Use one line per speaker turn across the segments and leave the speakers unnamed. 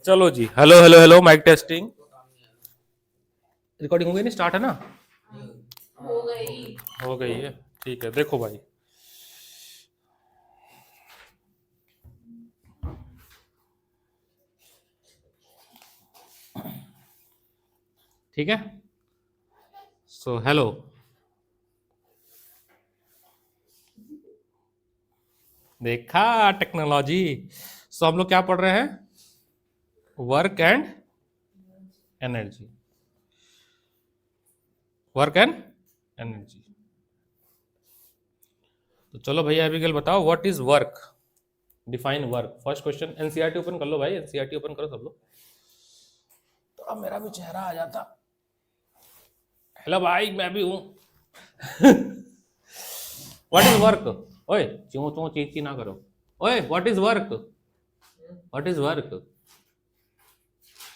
चलो जी, hello hello hello, mike testing. Recording हो गई नहीं? स्टार्ट है ना? हो गई है, ठीक है। देखो भाई, ठीक है। सो हेलो, देखा टेक्नोलॉजी। सो हम लोग क्या पढ़ रहे हैं? Work and energy, work and energy. तो चलो भैया अभी बताओ, what is work? Define work. First question, NCERT open कर लो भाई, एनसीईआरटी ओपन करो सब लोग। तो अब मेरा भी चेहरा आ जाता। हेलो भाई, मैं भी हूं। What is work? ओए चूं चूं ची ची ना करो। ओए what is work? What is work?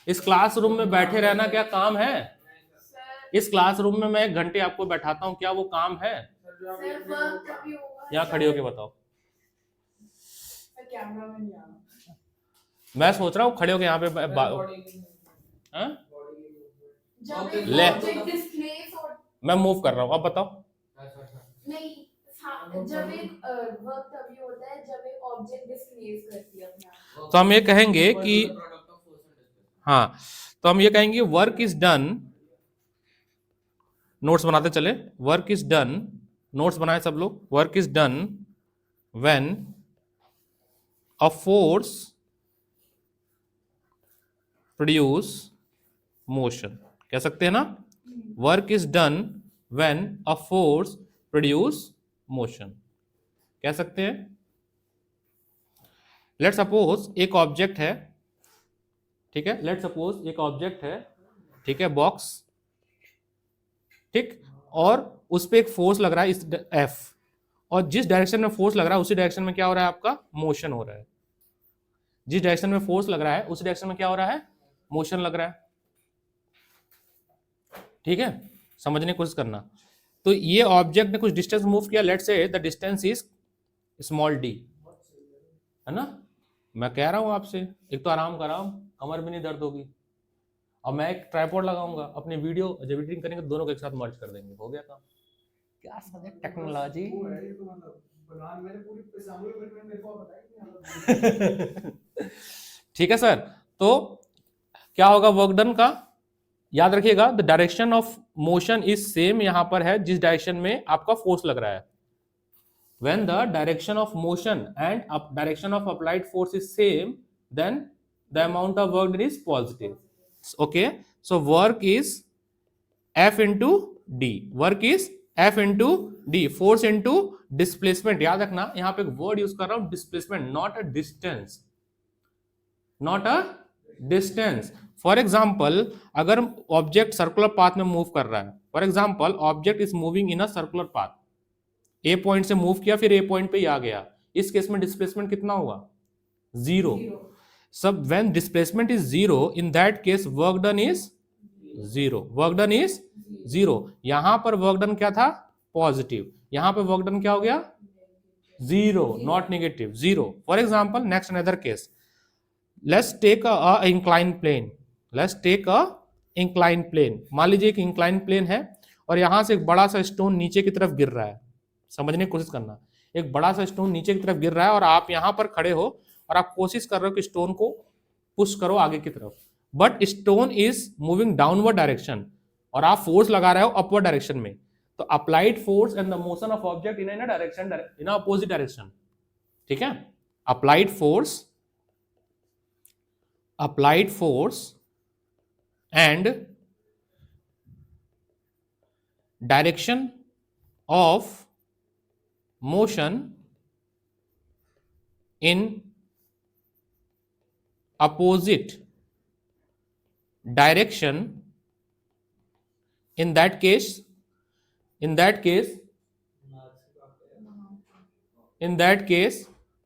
इस क्लासरूम में बैठे रहना क्या काम है? इस क्लासरूम में मैं 1 घंटे आपको बैठाता हूं, क्या वो काम है? यहाँ खड़ी होके बताओ। मैं सोच रहा हूँ खड़े होके यहाँ पे ले, मैं मूव कर रहा हूँ, अब बताओ। नहीं, जब एक वर्क तभी होता है जब एक ऑब्जेक्ट डिस्प्लेस करती है अपने आप। तो हम ये कहेंगे कि हाँ, तो हम ये कहेंगे वर्क इज डन। नोट्स बनाते चले। वर्क इज डन, नोट्स बनाए सब लोग। Work is done when a force produce motion. कह सकते हैं ना? Work is done when a force produce motion, कह सकते हैं। लेट सपोज एक ऑब्जेक्ट है, ठीक है। लेट सपोज एक ऑब्जेक्ट है, ठीक है, बॉक्स, ठीक। और उस पर एक फोर्स लग रहा है, इस एफ, और जिस डायरेक्शन में फोर्स लग रहा है उसी डायरेक्शन में क्या हो रहा है? आपका मोशन हो रहा है। जिस डायरेक्शन में फोर्स लग रहा है उसी डायरेक्शन में क्या हो रहा है? मोशन लग रहा है, ठीक है। समझने की कोशिश करना। तो ये ऑब्जेक्ट ने कुछ डिस्टेंस मूव किया, let's say the distance is small D, है ना। मैं कह रहा हूं आपसे, एक तो आराम कराओ, कमर भी नहीं दर्द होगी। अब मैं एक ट्राइपॉड लगाऊंगा, अपनी वीडियो जब एडिटिंग करेंगे दोनों को एक साथ मर्ज कर देंगे, हो गया काम। क्या समझे टेक्नोलॉजी? ठीक है सर। तो क्या होगा वर्क डन का? याद रखिएगा, the direction of motion is same, यहां पर है जिस डायरेक्शन में आपका फोर्स लग रहा है। When the direction of motion and direction of applied force is same, then the amount of work done is positive. Okay, so work is F into D. Work is F into D. Force into displacement. याद रखना, यहां पे एक word use कर रहा हूं, displacement, not a distance, not a distance. For example, अगर object circular path में मूव कर रहा है, for example object is moving in a circular path, A point से मूव किया, फिर ए पॉइंट पे ही आ गया, इस केस में डिस्प्लेसमेंट कितना हुआ? 0। सब when displacement is 0, in that case work done is 0। Work done is 0। यहां पर वर्क डन क्या था? पॉजिटिव। यहां पर वर्क डन क्या हो गया? 0, not negative, 0। For example, next another case, let's take a incline plane. Let's take a incline plane. मान लीजिए एक इंक्लाइन प्लेन है और यहां से एक बड़ा सा स्टोन नीचे की तरफ गिर रहा है। समझने की कोशिश करना, एक बड़ा सा स्टोन नीचे की तरफ गिर रहा है और आप यहां पर खड़े हो और आप कोशिश कर रहे हो कि स्टोन को पुश करो आगे की तरफ, but stone is moving downward direction और आप फोर्स लगा रहे हो अपवर्ड डायरेक्शन में। तो applied force and the motion of object in a direction, in opposite direction, ठीक है। Applied force and direction of motion in opposite direction, in that case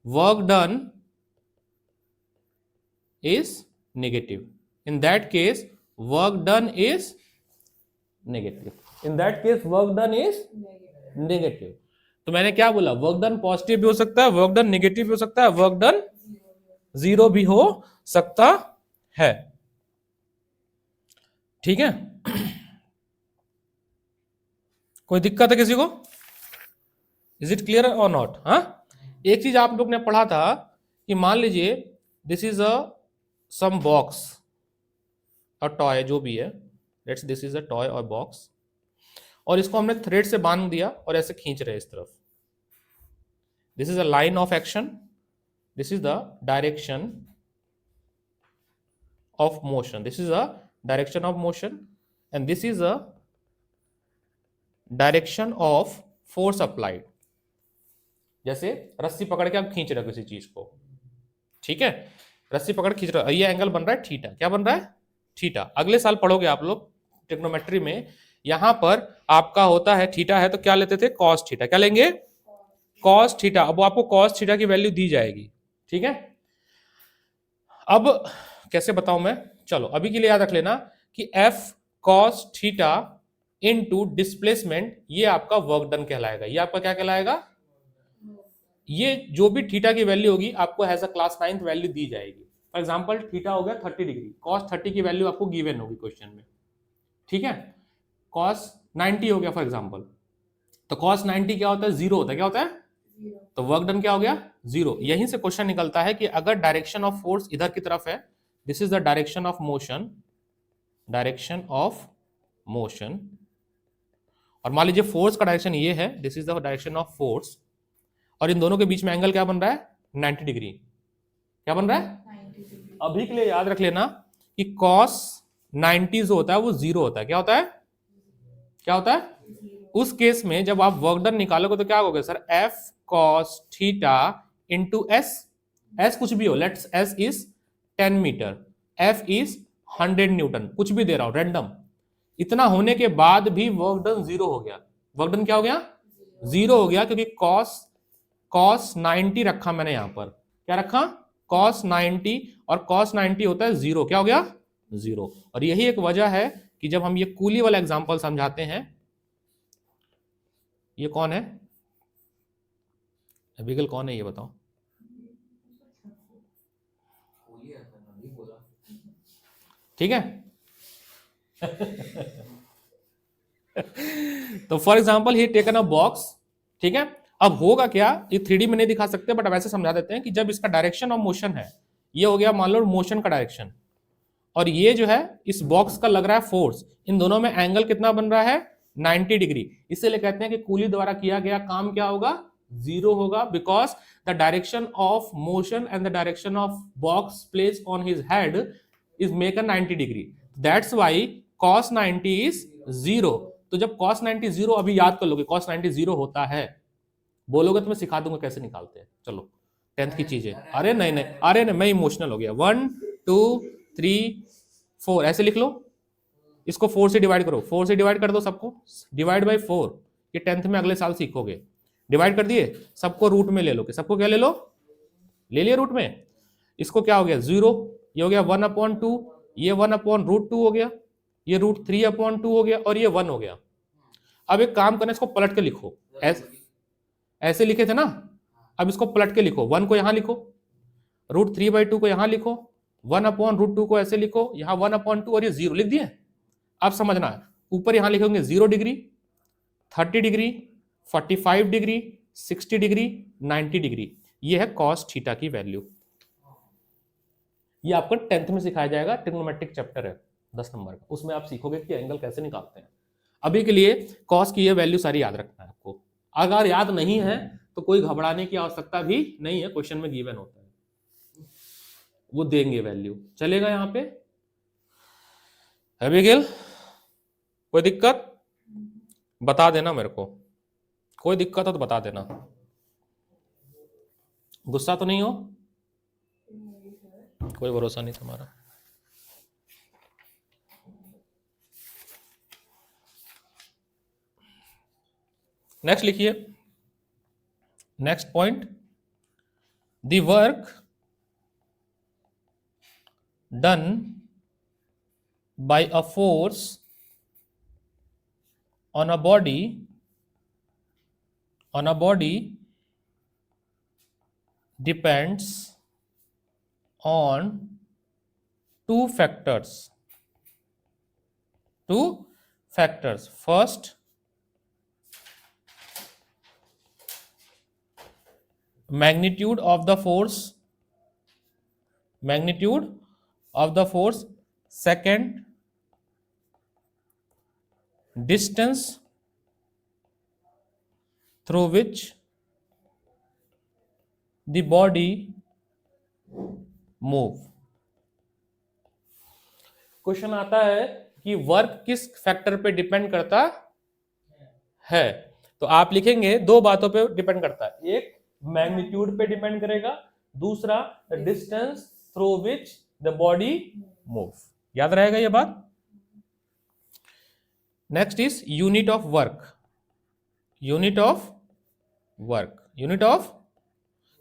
work done is negative. In that case work done is negative. In that case work done is negative. तो मैंने क्या बोला? Work done positive भी हो सकता है, work done negative भी हो सकता है, वर्क डन जीरो भी हो सकता है। ठीक है, कोई दिक्कत है किसी को? इज इट क्लियर और नॉट? हाँ, एक चीज आप लोग ने पढ़ा था कि मान लीजिए this is a some box, a toy, जो भी है, let's this is a toy और बॉक्स, और इसको हमने थ्रेड से बांध दिया और ऐसे खींच रहे हैं इस तरफ। This is a line of action, this is the direction of motion, this is a direction of motion, and this is a direction of force applied। जैसे रस्सी पकड़ के आप खींच रहे हो किसी चीज को, ठीक है, रस्सी पकड़ खींच रहे हो, ये एंगल बन रहा है थीटा। क्या बन रहा है? थीटा। अगले साल पढ़ोगे आप लोग ट्रिग्नोमेट्री में, यहां पर आपका होता है थीटा है तो क्या लेते थे? Cos theta. क्या लेंगे? Cos theta. अब आपको कॉस थीटा की वैल्यू दी जाएगी, ठीक है। अब कैसे बताऊं मैं? चलो अभी के लिए याद रख लेना कि F cos theta into displacement, ये आपका वर्क डन कहलाएगा। ये आपका क्या कहलाएगा? ये जो भी थीटा की वैल्यू होगी आपको as a class 9th value दी जाएगी। फॉर एग्जांपल थीटा हो गया 30 डिग्री, कॉस 30 की वैल्यू आपको गिवन होगी क्वेश्चन में, ठीक है। कॉस 90 हो गया फॉर एग्जांपल, तो कॉस 90 क्या होता है? जीरो होता है। क्या होता है? तो वर्क डन क्या हो गया? जीरो। यहीं से क्वेश्चन निकलता है कि अगर डायरेक्शन ऑफ फोर्स इधर की तरफ है, this is the direction of motion, direction of motion, और मान लीजिए फोर्स का डायरेक्शन ये है, this is the direction of force, और इन दोनों के बीच में एंगल क्या बन रहा है? 90 डिग्री। क्या बन रहा है? अभी के लिए याद रख लेना कि cos 90 जो होता है वो जीरो होता है। क्या होता है? क्या होता है? उस केस में जब आप वर्क डन निकालोगे तो क्या होगा sir? F cos theta into S, S कुछ भी हो, let's S is 10 metre, F is 100 newton, कुछ भी दे रहा हूं रैंडम। इतना होने के बाद भी वर्क डन जीरो हो गया। वर्क डन क्या हो गया? जीरो हो गया, क्योंकि कॉस 90 रखा मैंने यहां पर। क्या रखा? कॉस 90, और कॉस 90 होता है जीरो। क्या हो गया? जीरो। और यही एक वजह है कि जब हम ये कूली वाला एग्जांपल समझाते हैं, ये कौन है? अभिगल कौन है ये बताओ? ठीक है। तो for example he taken a box, ठीक है। अब होगा क्या, ये 3D में नहीं दिखा सकते बट वैसे समझा देते हैं कि जब इसका डायरेक्शन ऑफ मोशन है, ये हो गया मान लो मोशन का डायरेक्शन, और ये जो है इस बॉक्स का लग रहा है फोर्स, इन दोनों में एंगल कितना बन रहा है? 90 डिग्री। इसीलिए कहते हैं कि कूली द्वारा किया गया काम क्या होगा? जीरो होगा, because the direction of motion and the direction of box place on his head is make a 90 degree, that's why cos 90 is zero. तो जब cos 90 जीरो, अभी याद कर लोगे cos 90 जीरो होता है, बोलोगे तो मैं सिखा दूंगा कैसे निकालते हैं। चलो 10th की चीजें। अरे नहीं नहीं, अरे नहीं, मैं इमोशनल हो गया। 1 2 3 4 ऐसे लिख लो, इसको 4 से डिवाइड करो, 4 से डिवाइड कर दो सबको, डिवाइड बाई 4। ये 10th में अगले साल सीखोगे। डिवाइड कर दिए, सबको रूट में ले लो। सबको क्या ले लो? ले लिया रूट में। इसको क्या हो गया? जीरो। ये हो गया 1/2, ये 1/√2 हो गया, ये √3/2 हो गया, और ये 1 हो गया। अब एक काम करना, इसको पलट के लिखो। ऐसे लिखे थे ना, अब इसको पलट के लिखो। 1 को यहां लिखो, √3/2 को यहां लिखो, 1/√2 को ऐसे लिखो, यहां 1/2, और ये जीरो लिख दिए। अब समझना, ऊपर यहां लिखेंगे 0 degree, 30 degree, 45 degree, 60 degree, 90 degree. ये है कॉस थीटा की वैल्यू। ये आपको 10th में सिखाया जाएगा, ट्रिग्नोमेट्रिक चैप्टर है 10 नंबर का, उसमें आप सीखोगे कि एंगल कैसे निकालते हैं। अभी के लिए कॉस की ये वैल्यू सारी याद रखना है आपको। अगर याद नहीं है तो कोई घबराने की आवश्यकता भी नहीं है, क्वेश्चन में गिवन होता है, वो देंगे वैल्यू। चलेगा यहां पे? अभिगिल कोई दिक्कत? बता देना मेरे को, कोई दिक्कत हो तो बता देना। गुस्सा तो नहीं हो? कोई भरोसा नहीं तुम्हारा। नेक्स्ट लिखिए, next point, the work done by a force on a body depends on two factors. First, magnitude of the force. Second, distance through which the body move. Question आता है कि वर्क किस फैक्टर पे depend करता है, तो आप लिखेंगे दो बातों पे डिपेंड करता है, एक मैग्नीट्यूड पे डिपेंड करेगा, दूसरा distance through which the body move. याद रहेगा ये बात। Next is unit of work. Unit of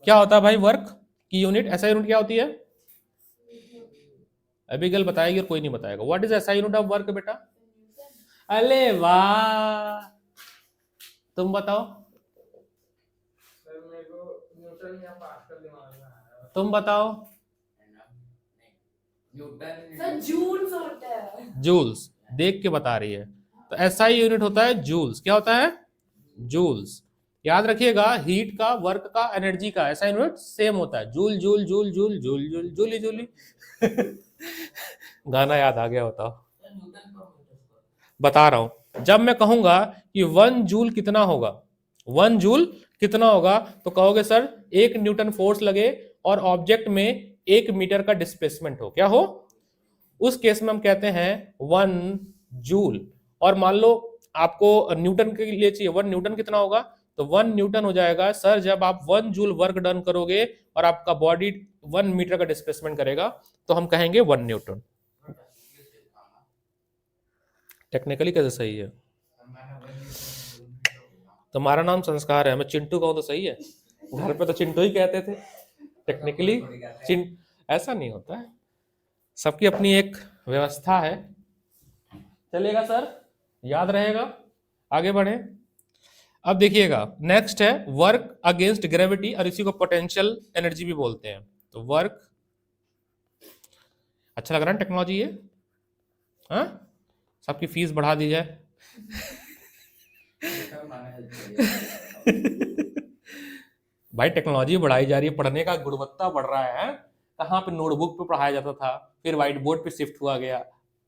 क्या होता है भाई वर्क की यूनिट? ऐसा यूनिट क्या होती है? अभी बताएगी और कोई नहीं बताएगा। व्हाट इज ऐसा यूनिट ऑफ वर्क बेटा? अरे वाह, तुम बताओ। तुम बताओ। जूल्स देख के बता रही है, तो ऐसा ही यूनिट होता है जूल्स। क्या होता है? जूल्स। याद रखिएगा, हीट का, वर्क का, एनर्जी का ऐसा यूनिट सेम होता है, joule joule joule joule joule joule Julie Julie. गाना याद आ गया, बताओ। बता रहा हूं, जब मैं कहूंगा कि 1 जूल कितना होगा, 1 जूल कितना होगा, तो कहोगे सर 1 न्यूटन फोर्स लगे और ऑब्जेक्ट में 1 मीटर का डिस्प्लेसमेंट हो। क्या हो? उस केस में हम कहते हैं 1 जूल। और मान लो आपको न्यूटन के लिए चाहिए, 1 न्यूटन कितना होगा, तो 1 न्यूटन हो जाएगा सर जब आप 1 जूल वर्क डन करोगे और आपका बॉडी 1 मीटर का डिस्प्लेसमेंट करेगा, तो हम कहेंगे 1 न्यूटन। टेक्निकली कैसे सही है? तुम्हारा नाम संस्कार है, मैं चिंटू कहूं तो सही है? घर पे तो चिंटू ही कहते थे। टेक्निकली ऐसा नहीं होता है, सबकी अपनी एक व्यवस्था है। चलेगा सर, याद रहेगा। आगे बढ़े। अब देखिएगा, नेक्स्ट है वर्क अगेंस्ट ग्रेविटी, और इसी को पोटेंशियल एनर्जी भी बोलते हैं। तो वर्क, अच्छा लग रहा है टेक्नोलॉजी ये? हाँ, सबकी फीस बढ़ा दी जाए। भाई टेक्नोलॉजी बढ़ाई जा रही है, पढ़ने का गुणवत्ता बढ़ रहा है। कहाँ पे नोटबुक पे पढ़ाया जाता था, फिर व्हाइट बोर्ड पे शिफ्ट हुआ गया,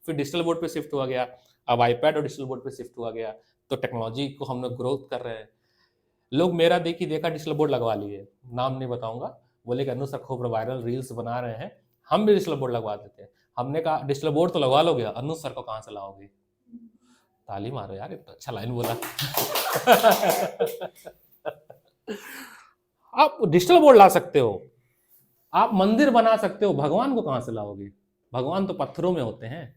फिर डिजिटल बोर्ड पे शिफ्ट हुआ गया, अब आईपैड और डिजिटल बोर्ड पे शिफ्ट हुआ गया। तो टेक्नोलॉजी को हम लोग ग्रोथ कर रहे हैं। लोग मेरा देखा डिजिटल बोर्ड लगवा लिए, नाम नहीं बताऊंगा, बोले कि अनु सर खूब वायरल रील्स बना रहे हैं, हम भी डिजिटल बोर्ड लगवा देते हैं। हमने कहा डिजिटल बोर्ड तो लगवा लोगे, अनु सर को कहाँ से लाओगे? ताली मारो यार, इतना अच्छा लाइन बोला। आप डिजिटल बोर्ड ला सकते हो, आप मंदिर बना सकते हो, भगवान को कहां से लाओगे? भगवान तो पत्थरों में होते हैं।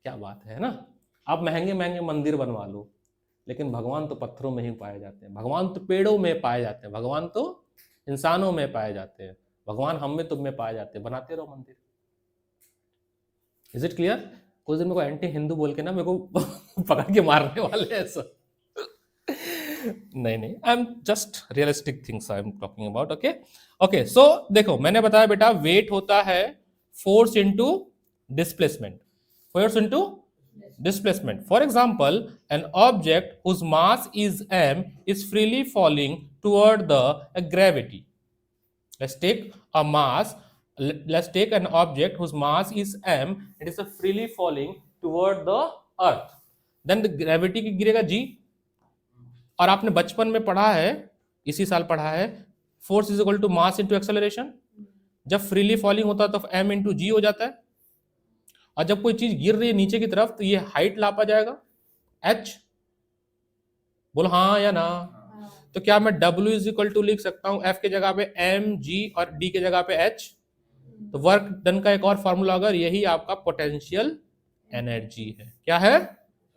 क्या बात है ना? आप महंगे महंगे मंदिर बनवा लो, लेकिन भगवान तो पत्थरों में ही पाए जाते हैं, भगवान तो पेड़ों में पाए जाते हैं, भगवान तो इंसानों में पाए जाते हैं, भगवान हम में तुम में पाए जाते हैं। बनाते रहो मंदिर। Is it clear? कुछ दिन मेरे को एंटी हिंदू बोल के ना मेरे को पकड़ के मारने वाले हैं सब। नहीं, I am just realistic things I am talking about. Okay okay, so देखो मैंने बताया बेटा, वेट होता है force into displacement. Force into displacement. For example, an object whose mass is m is freely falling toward the gravity. Let's take a mass. Let's take an object whose mass is m. It is freely falling toward the earth. Then the gravity की गिरेगा g। और आपने बचपन में पढ़ा है, इसी साल पढ़ा है, force is equal to mass into acceleration. जब फ्रीली फॉलिंग होता है तो m इंटू जी हो जाता है, और जब कोई चीज गिर रही है नीचे की तरफ तो ये हाइट लापा जाएगा h। बोलो हाँ या ना? तो क्या मैं W इज इक्वल टू लिख सकता हूं F के जगह पे m g और D के जगह पे h? तो वर्क डन का एक और फॉर्मूला, अगर यही आपका पोटेंशियल एनर्जी है। क्या है?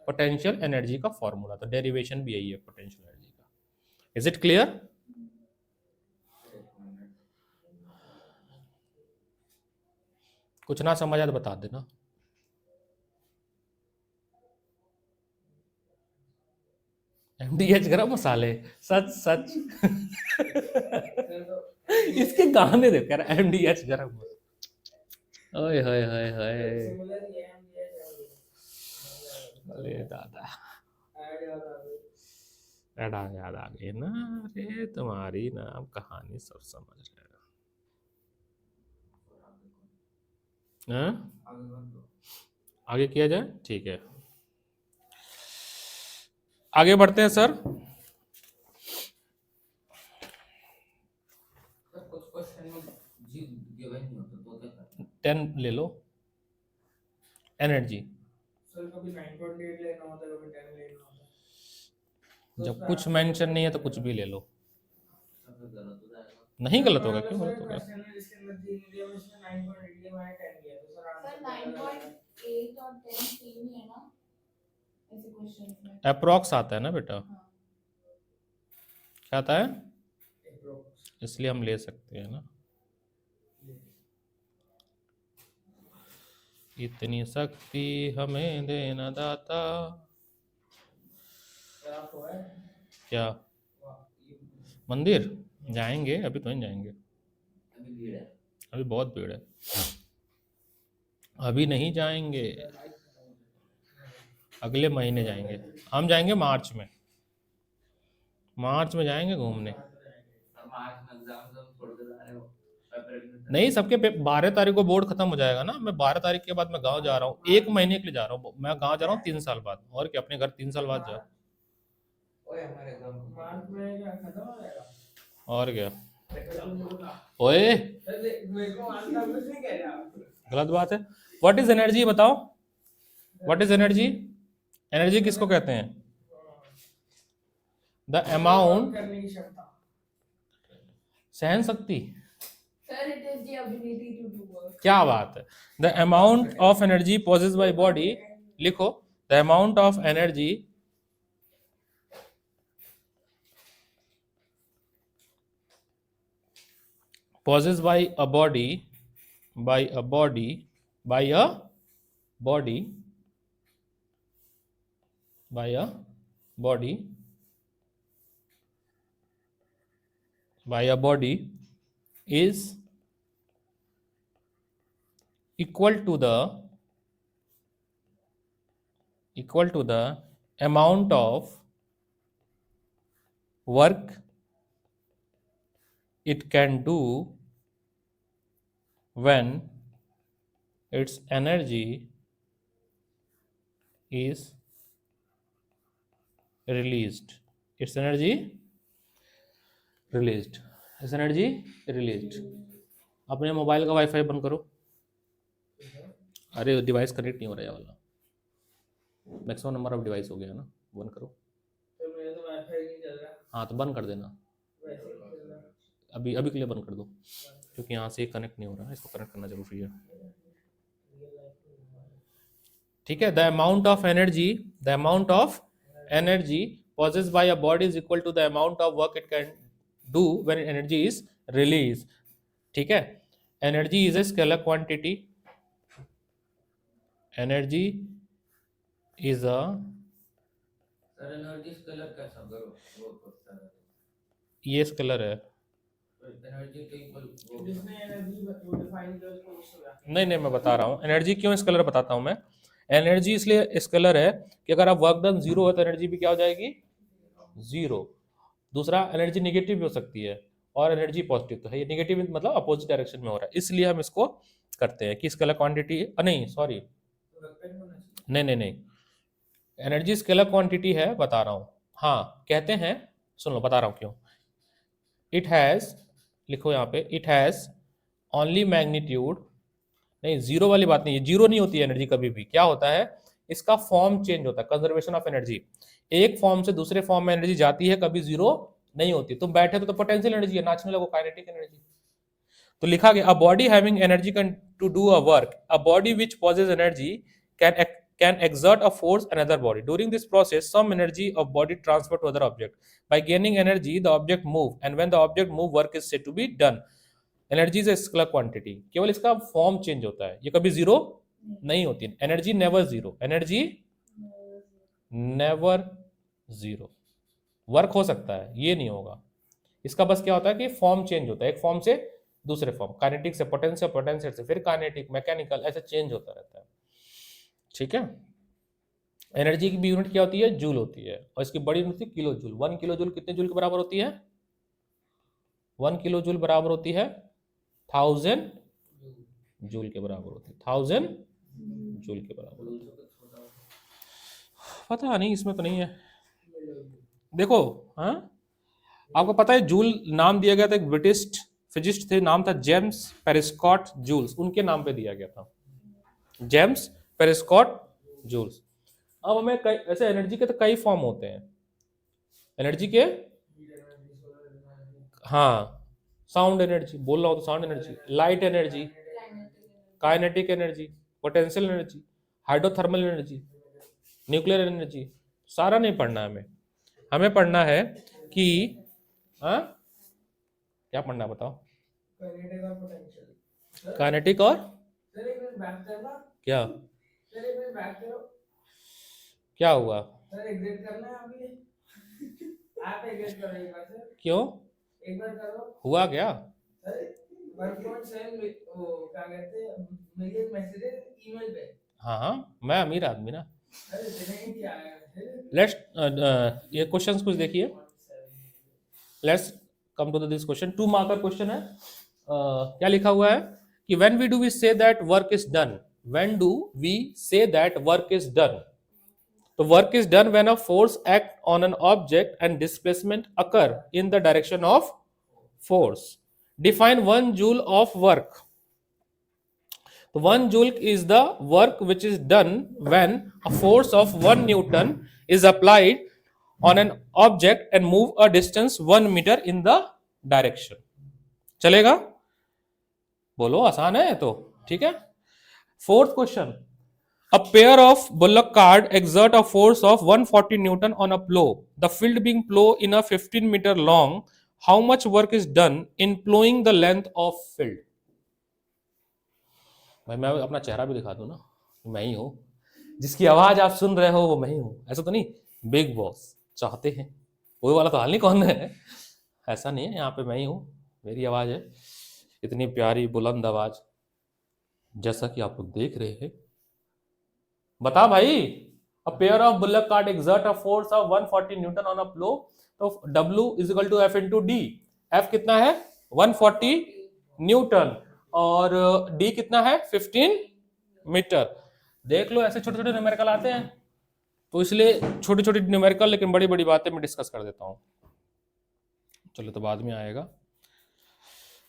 पोटेंशियल एनर्जी का फॉर्मूला। तो डेरिवेशन भी यही है पोटेंशियल एनर्जी का। Is it clear? कुछ ना समझ आया तो बता देना। MDH गरम मसाले, सच सच। इसके गाने देख यार, MDH गरम। ओए होए होए होए, अरे दादा, एडा याद आ गई ना। अरे तुम्हारी ना अब कहानी सब समझ रहे हो। हाँ? आगे किया जाए, ठीक है, आगे बढ़ते हैं सर।
कुछ क्वेश्चन में जी गिवन नहीं होता तो क्या करना?
10 ले लो, एनर्जी।
सर कभी 9.8 लेना होता है, कभी 10 लेना होता है।
जब कुछ मेंशन नहीं है तो कुछ भी ले लो।
सब गलत हो जाएगा।
नहीं गलत होगा, क्यों गलत होगा?
क्वेश्चन है जिसके अंदर 3 दिया है, उसमें 9.8 लिया, मैंने 10 लिया, तो सर
सर
आंसर
9.8 और 10 सेम ही है ना ऐसे क्वेश्चंस में?
अप्रॉक्स आता है ना बेटा,
हाँ।
क्या आता है,
अप्रोक्स
इसलिए हम ले सकते हैं ना। इतनी शक्ति हमें देना दाता।
क्या हुआ है?
क्या मंदिर जाएंगे? अभी तो नहीं जाएंगे,
अभी भीड़ है,
अभी बहुत भीड़ है, अभी नहीं जाएंगे, अगले महीने जाएंगे। हम जाएंगे मार्च में, मार्च में जाएंगे घूमने।
अब मार्च में एग्जाम जब छोड़ के जा रहे हो, अप्रैल में
नहीं, सबके 12 तारीख को बोर्ड खत्म हो जाएगा ना। मैं 12 तारीख के बाद मैं गांव जा रहा हूँ, 1 महीने के लिए जा रहा हूँ मैं गांव जा रहा हूँ 3 साल बाद, और क्या, अपने घर 3 साल बाद जाओ।
ओए हमारे एग्जाम मार्च में क्या खत्म हो जाएगा?
और क्या,
सर
ओए
मेरे को मानता कुछ नहीं कह रहा आप।
गलत बात है। व्हाट इज एनर्जी, बताओ, व्हाट इज एनर्जी? एनर्जी किसको कहते हैं? द अमाउंट,
करने की क्षमता।
सहन शक्ति,
Sir, it is the ability to do work.
क्या बात है। The amount of energy possessed by body, लिखो, the amount of energy possessed by a body, by a body, by a body, by a body, by a body is equal to the amount of work it can do when its energy is released. Its energy released. Its energy released. अपने mobile का wifi बंद करो। अरे device connect नहीं हो रहा है वाला, मैक्सिमम नंबर ऑफ डिवाइस हो गया ना, बंद करो।
तो मेरा तो वाईफाई नहीं चल रहा,
हाँ तो बंद कर देना,
वैसे ही चल रहा।
अभी अभी के लिए बंद कर दो, क्योंकि यहाँ से कनेक्ट नहीं हो रहा है, इसको कनेक्ट करना जरूरी है। ठीक है, the amount of energy possessed by a body is equal to the amount of work it can do when energy is released. ठीक है, energy is a scalar quantity, energy is a,
sir energy scalar कैसा करो वो करता है,
ये scalar है।
Energy के इक्वल वो जिसने एनर्जी वो डिफाइन किया उसको उससे व्याख्या।
नहीं मैं बता रहा हूँ एनर्जी क्यों स्केलर, बताता हूँ मैं। एनर्जी इसलिए स्केलर है कि अगर आप वर्क डन 0 है तो एनर्जी भी क्या हो जाएगी, 0। दूसरा, एनर्जी नेगेटिव भी हो सकती है और एनर्जी पॉजिटिव, तो है ये नेगेटिव मतलब अपोजिट डायरेक्शन में हो रहा है, इसलिए हम इसको करते हैं कि स्केलर क्वांटिटी, नहीं सॉरी, नहीं, एनर्जी स्केलर क्वांटिटी है, बता रहा हूँ। हाँ कहते हैं, सुन लो बता रहा हूँ क्यों। इट हैज, लिखो यहाँ पे, इट हैज ओनली मैग्नीट्यूड, नहीं जीरो वाली बात नहीं है, जीरो नहीं होती है एनर्जी कभी भी। क्या होता है, इसका फॉर्म चेंज होता है, कंजर्वेशन ऑफ एनर्जी, एक फॉर्म से दूसरे फॉर्म में एनर्जी जाती है, कभी जीरो नहीं होती। तुम बैठे तो पोटेंशियल एनर्जी है, नाचने लगो काइनेटिक एनर्जी। तो लिखा गया, a body having energy can to do a work, a body which possess energy can exert a force another body. During this process, some energy of body transfer to other object. By gaining energy, the object move, and when the object move, work is said to be done. Energy is a scalar quantity, केवल इसका form change होता है, ये कभी zero नहीं होती। Energy never zero, energy never zero. Work हो सकता है, ये नहीं होगा। इसका बस क्या होता है कि फॉर्म चेंज होता है, एक फॉर्म से दूसरे फॉर्म, काइनेटिक से पोटेंशियल, पोटेंशियल से फिर काइनेटिक, मैकेनिकल, ऐसे चेंज होता रहता है। ठीक है। एनर्जी की भी यूनिट क्या होती है? जूल होती है, और इसकी बड़ी यूनिट होती है किलो जूल। 1 किलो जूल कितने जूल के बराबर होती है? 1 किलो जूल बराबर होती है 1000 जूल के बराबर होती है, 1000 जूल के बराबर होती है। पता नहीं, इसमें तो नहीं है। देखो, हाँ, आपको पता है जूल नाम दिया गया था, एक ब्रिटिश फिजिस्ट थे, नाम था जेम्स पेरिस्कॉट जूल्स, उनके नाम पे दिया गया था, जेम्स पेरिस्कॉट जूल्स। अब हमें ऐसे एनर्जी के तो कई फॉर्म होते हैं एनर्जी के। हाँ, साउंड एनर्जी बोल रहा हूँ तो sound energy, light energy, kinetic energy, potential energy, hydrothermal energy, nuclear energy. सारा नहीं पढ़ना है हमें, हमें पढ़ना है कि क्या पढ़ना है बताओ?
काइनेटिक और पोटेंशियल।
काइनेटिक और
सर एक मिनट बैक करना।
क्या?
सर एक मिनट बैक करो।
क्या हुआ?
सर एग्जिट करना है अभी। आप एग्जिट करो एक बार सर।
क्यों?
एक बार करो।
हुआ क्या?
सर 1.7 वो क्या कहते हैं मिलियन मैसेजेस ईमेल पे।
हाँ हाँ, मैं अमीर आदमी ना।
सर इतने ही क्या आया है?
लेट्स ये क्वेश्चंस कुछ देखिए। Let's come to this question, 2 marker question है। क्या लिखा हुआ है कि when we do we say that work is done, when do we say that work is done? तो work is done when a force act on an object and displacement occur in the direction of force. Define 1 joule of work. तो 1 joule is the work which is done when a force of 1 Newton is applied on an object and move a distance 1 meter in the direction. चलेगा? बोलो, आसान है तो, ठीक है। 4th question, a pair of bullock cart exert a force of 140 Newton on a plow. The field being plow in a 15 meter long. How much work is done in plowing the length of field? भाई मैं अपना चेहरा भी दिखा दूं ना, मैं ही हूं जिसकी आवाज आप सुन रहे हो, वो मैं ही हूं। ऐसा तो नहीं बिग बॉस चाहते हैं वो वाला तो हाल नहीं, कौन है, ऐसा नहीं है। यहाँ पे मैं ही हूं, मेरी आवाज है, इतनी प्यारी बुलंद आवाज, जैसा कि आप लोग देख रहे हैं। बता भाई, a pair of bullock cart exert a force of 140 newton on a plough, तो W is equal to F into D. F कितना है? 140 न्यूटन, और D कितना है? 15 मीटर। देख लो, ऐसे छोटे छोटे न्यूमेरिकल आते हैं, तो इसलिए छोटी छोटी न्यूमेरिकल लेकिन बड़ी बड़ी बातें मैं डिस्कस कर देता हूं। चलो, तो बाद में आएगा।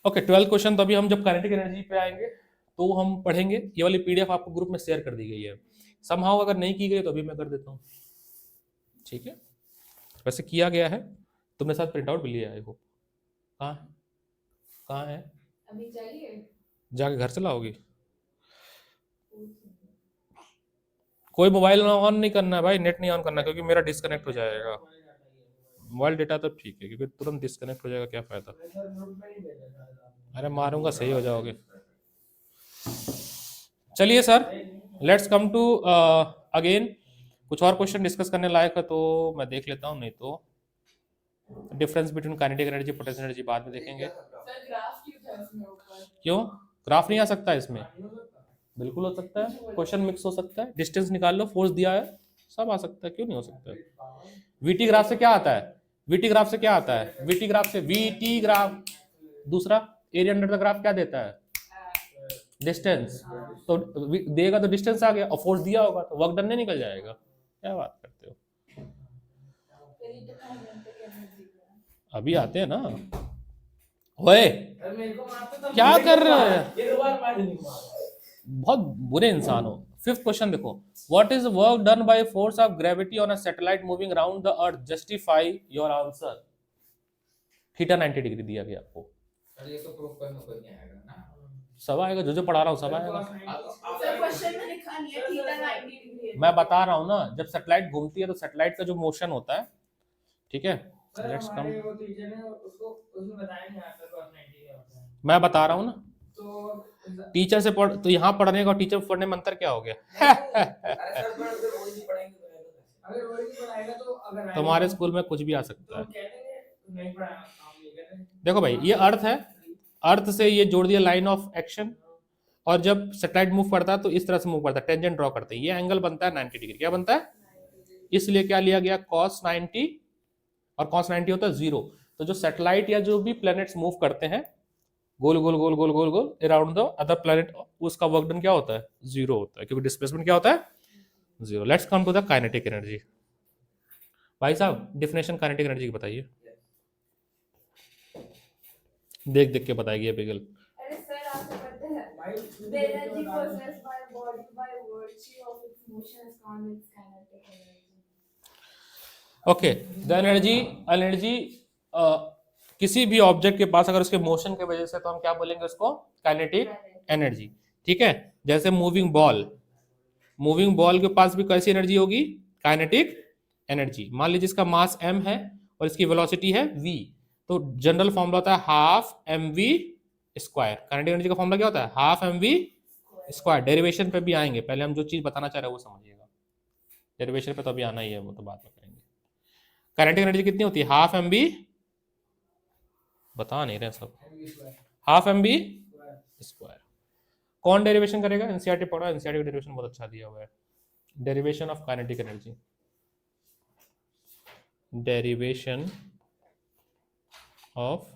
ओके, 12 क्वेश्चन तो अभी हम जब काइनेटिक एनर्जी पे आएंगे तो हम पढ़ेंगे। ये वाली पीडीएफ आपको ग्रुप में शेयर कर दी गई है, समहाउ अगर नहीं की गई तो अभी मैं कर देता हूँ, ठीक है। वैसे किया गया है, तुमने साथ प्रिंट आउट भी लिया है, आई होप। कहाँ है?
अभी चाहिए?
जाके घर से लाओगी? कोई मोबाइल ऑन नहीं करना है भाई, नेट नहीं ऑन करना, क्योंकि मेरा डिस्कनेक्ट हो जाएगा। मोबाइल डेटा तो ठीक है, क्योंकि तुरंत डिस्कनेक्ट हो जाएगा, क्या फायदा। अरे मारूंगा, सही हो जाओगे। चलिए sir, let's come to again. कुछ और क्वेश्चन डिस्कस करने लायक है तो मैं देख लेता हूँ, नहीं तो difference between kinetic energy potential energy बाद में देखेंगे।
सर ग्राफ क्यों था इसमें ऊपर?
क्यों ग्राफ नहीं आ सकता इसमें? बिल्कुल हो सकता है, क्वेश्चन मिक्स हो सकता है, डिस्टेंस निकाल लो, फोर्स दिया है, सब आ सकता है, क्यों नहीं हो सकता है। वीटी ग्राफ से क्या आता है? वीटी ग्राफ से क्या आता है? वीटी ग्राफ से वीटी ग्राफ, दूसरा एरिया अंडर द ग्राफ क्या देता है? डिस्टेंस। तो देगा तो डिस्टेंस आ गया, और फोर्स दिया होगा तो वर्क डन नहीं निकल जाएगा। क्या बात करते हो, अभी आते हैं ना। ओए क्या कर रहे हैं, बहुत बुरे इंसान हो। 5th क्वेश्चन देखो, what is work done by force of gravity on a satellite moving around the earth? Justify your answer. Theta 90 degree दिया गया आपको,
ये तो प्रूफ करना कोई नहीं आएगा ना,
सब आएगा, जो जो पढ़ा रहा हूँ सब आएगा।
सर क्वेश्चन में लिखा नहीं है थीटा 90 डिग्री है।
मैं बता रहा हूँ ना, जब सैटेलाइट घूमती है तो सैटेलाइट का जो मोशन होता है, ठीक है, लेट्स कम, मैं बता रहा हूँ ना। टीचर से पढ़ तो यहाँ पढ़ने का और टीचर से पढ़ने में अंतर क्या हो गया?
अगर रोहित नहीं पढ़ाएगा तो अगर आएगा
तुम्हारे
तो
स्कूल में कुछ भी आ सकता है।
कह देंगे नहीं पढ़ाया, आप नहीं कह रहे।
देखो भाई, ये अर्थ है, अर्थ से ये जोड़ दिया लाइन ऑफ एक्शन, और जब सैटेलाइट मूव करता है तो इस तरह से मूव करता है, टेंजेंट ड्रॉ करते हैं, ये एंगल बनता है 90 डिग्री। क्या बनता है? इसलिए क्या लिया गया? cos 90, और cos 90 होता है 0। तो जो सैटेलाइट या जो भी प्लैनेट्स मूव करते हैं गोल गोल गोल गोल गोल गोल अराउंड द अदर प्लैनेट, उसका वर्क डन क्या होता है? 0 होता है, क्योंकि डिस्प्लेसमेंट क्या होता है? 0। Let's come to the kinetic energy. भाई साहब, डिफिनेशन काइनेटिक एनर्जी की बताइए, देख देख के बताएगी ये बिगल।
अरे सर आपको पता है
भाई
the energy possessed by a body by virtue of its motion is called its kinetic energy.
Okay, the energy किसी भी ऑब्जेक्ट के पास अगर उसके मोशन की वजह से, तो हम क्या बोलेंगे उसको? Kinetic energy. ठीक है, जैसे मूविंग बॉल के पास भी कैसी एनर्जी होगी? Kinetic energy. मान लीजिए इसका मास m है और इसकी वेलोसिटी है v, तो जनरल फॉर्मूला होता है half mv square. Kinetic energy का फॉर्मूला क्या होता है? Half mv square. डेरिवेशन पे भी आएंगे, पहले हम जो चीज बताना चाह रहे हैं वो समझिएगा, डेरिवेशन पे तो अभी आना ही है, वो तो बाद में करेंगे। काइनेटिक एनर्जी कितनी होती है? हाफ mv, बता नहीं रहे सब, हाफ mv स्क्वायर। कौन डेरिवेशन करेगा? एनसीईआरटी पढ़ा, एनसीईआरटी का डेरिवेशन बहुत अच्छा दिया हुआ है। Derivation of kinetic energy, derivation of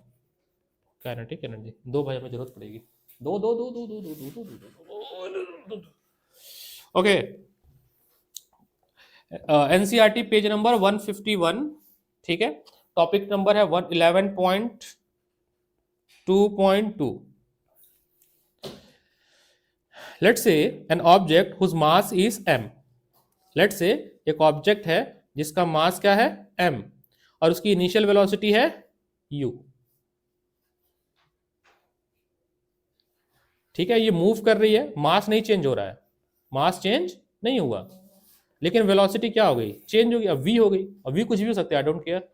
kinetic energy. दो भाई हमें जरूरत पड़ेगी, दो दो दो दो दो दो दो दो दो। Okay, NCERT page number 151। ठीक है, टॉपिक नंबर है 11.2.2। Let's say an object whose mass is m। Let's say एक ऑब्जेक्ट है जिसका मास क्या है? m, और उसकी इनिशियल वेलोसिटी है u। ठीक है, ये मूव कर रही है, मास नहीं चेंज हो रहा है, मास चेंज नहीं हुआ, लेकिन वेलोसिटी क्या हो गई? चेंज हो गई, अब v हो गई। अब v कुछ भी हो सकता है, आई डोंट केयर।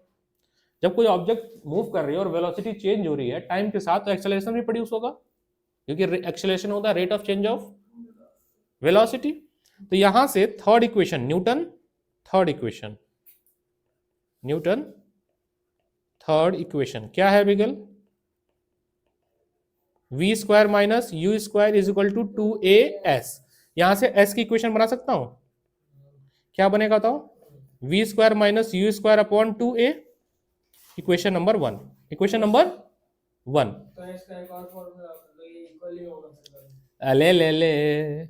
जब कोई ऑब्जेक्ट मूव कर रही है और वेलोसिटी चेंज हो रही है टाइम के साथ, तो एक्सेलरेशन भी प्रोड्यूस होगा, क्योंकि एक्सेलरेशन होता है rate of change of velocity. तो यहां से third equation, Newton third equation क्या है बिगल? v square minus u square is equal to 2as। यहां से s की इक्वेशन बना सकता हूं, क्या बनेगा बताओ? v square minus u square upon 2a, equation number 1। Equation number 1।
तो इसका एक और फॉर्मूला तो ये इक्वल ही होगा सर।
अले ले ले,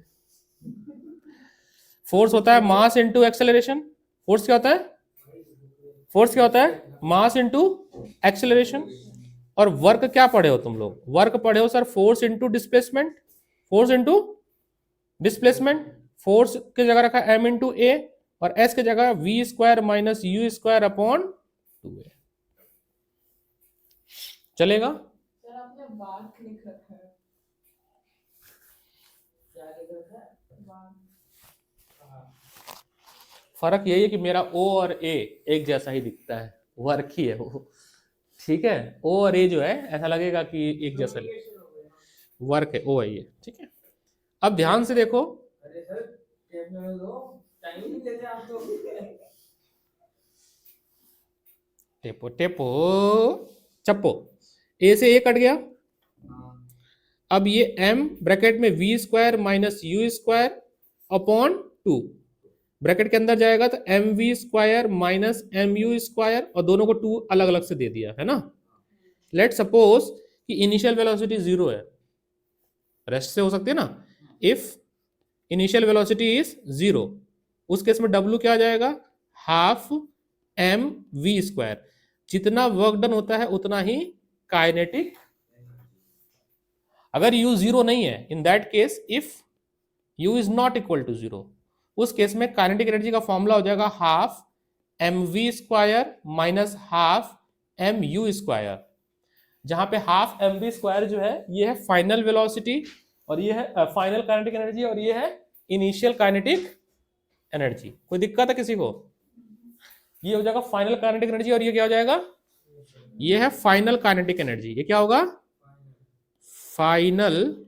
फोर्स होता है मास इनटू एक्सेलरेशन। फोर्स क्या होता है? फोर्स क्या होता है? मास इनटू एक्सेलरेशन। और वर्क क्या पढ़े हो तुम लोग? वर्क पढ़े हो sir force into displacement. Force into displacement, force की जगह रखा m इंटू ए, और s की जगह v square minus u square upon 2a। चलेगा?
सर आपने बात लिख रखा है,
क्या लिख रखा है?
बात।
फर्क यही है कि मेरा o और a एक जैसा ही दिखता है, वर्क ही है वो। ठीक है, o और a जो है ऐसा लगेगा कि एक जैसा वर्क है, o है ये। ठीक है, अब ध्यान से देखो,
अरे सर टेप में दो, टाइम नहीं देते आप तो।
टेपो टेपो चप्पो, a से a कट गया। अब ये m ब्रैकेट में v square minus u square upon 2 bracket के अंदर जाएगा, तो m v square minus m u square, और दोनों को 2 अलग अलग से दे दिया है ना। लेट सपोज कि इनिशियल वेलोसिटी 0 है, रेस्ट से हो सकती है ना। इफ इनिशियल वेलोसिटी इज 0, उस केस में w क्या आ जाएगा? Half m v square. जितना वर्क डन होता है उतना ही काइनेटिक। अगर u 0 नहीं है, in that case if u is not equal to 0, उस केस में काइनेटिक एनर्जी का फॉर्मूला हो जाएगा half m v square minus half m u square, जहां पे हाफ एम वी स्क्वायर जो है ये है फाइनल वेलोसिटी, और ये है फाइनल काइनेटिक एनर्जी, और ये है इनिशियल काइनेटिक एनर्जी। कोई दिक्कत है किसी को? ये हो जाएगा फाइनल काइनेटिक एनर्जी, और ये क्या हो जाएगा? ये है फाइनल काइनेटिक एनर्जी। ये क्या होगा? Final